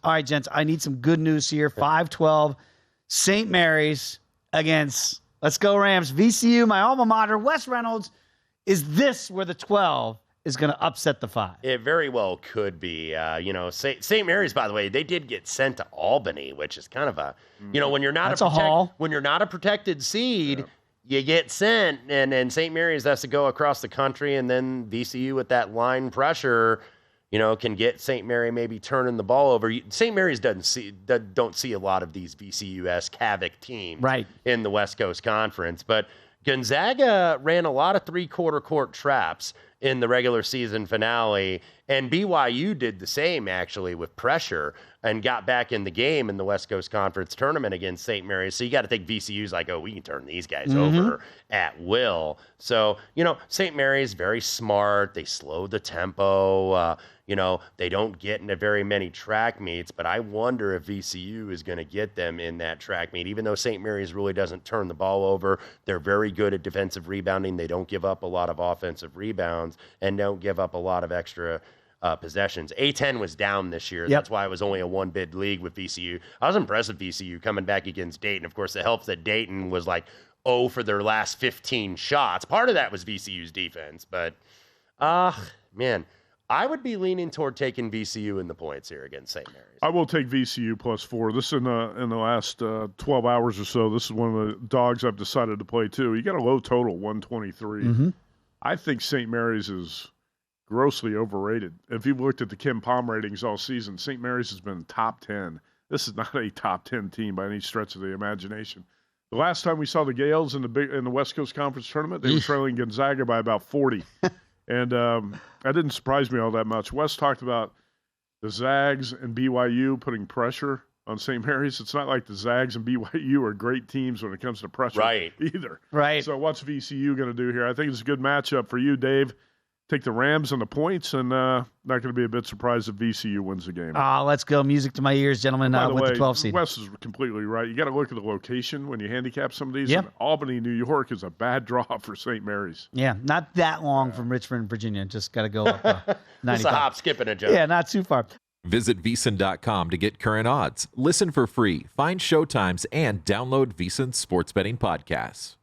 All right, gents, I need some good news here. 5-12, St. Mary's against, let's go Rams, VCU, my alma mater, Wes Reynolds. Is this where the 12 is going to upset the 5? It very well could be. St. Mary's, by the way, they did get sent to Albany, which is kind of a, when you're not when you're not a protected seed, you get sent, and St. Mary's has to go across the country, and then VCU with that line pressure, can get St. Mary maybe turning the ball over. St. Mary's don't see a lot of these VCU-esque havoc teams in the West Coast Conference, but Gonzaga ran a lot of three-quarter court traps in the regular season finale, and BYU did the same, actually, with pressure and got back in the game in the West Coast Conference tournament against St. Mary's. So you got to think VCU's like, we can turn these guys over at will. So, St. Mary's very smart. They slow the tempo. They don't get into very many track meets, but I wonder if VCU is going to get them in that track meet. Even though St. Mary's really doesn't turn the ball over, they're very good at defensive rebounding. They don't give up a lot of offensive rebounds and don't give up a lot of extra possessions. A-10 was down this year. That's why it was only a one-bid league with VCU. I was impressed with VCU coming back against Dayton. Of course, it helps that Dayton was like 0 for their last 15 shots. Part of that was VCU's defense, but man, I would be leaning toward taking VCU in the points here against St. Mary's. I will take VCU +4. This in the last 12 hours or so. This is one of the dogs I've decided to play too. You got a low total, 123. I think St. Mary's is grossly overrated. If you've looked at the Ken Pom ratings all season, St. Mary's has been top 10. This is not a top 10 team by any stretch of the imagination. The last time we saw the Gales in the West Coast Conference tournament, they were trailing Gonzaga by about 40. And that didn't surprise me all that much. Wes talked about the Zags and BYU putting pressure on St. Mary's. It's not like the Zags and BYU are great teams when it comes to pressure either. Right. So what's VCU going to do here? I think it's a good matchup for you, Dave. Take the Rams on the points, and not going to be a bit surprised if VCU wins the game. Let's go. Music to my ears, gentlemen, with the 12 seed. Wes is completely right. You got to look at the location when you handicap some of these. Yeah. Albany, New York is a bad draw for St. Mary's. Yeah, not that long from Richmond, Virginia. Just got to go up 95. It's a hop, skip, and a jump. Yeah, not too far. Visit VSiN.com to get current odds, listen for free, find showtimes, and download VSiN sports betting podcasts.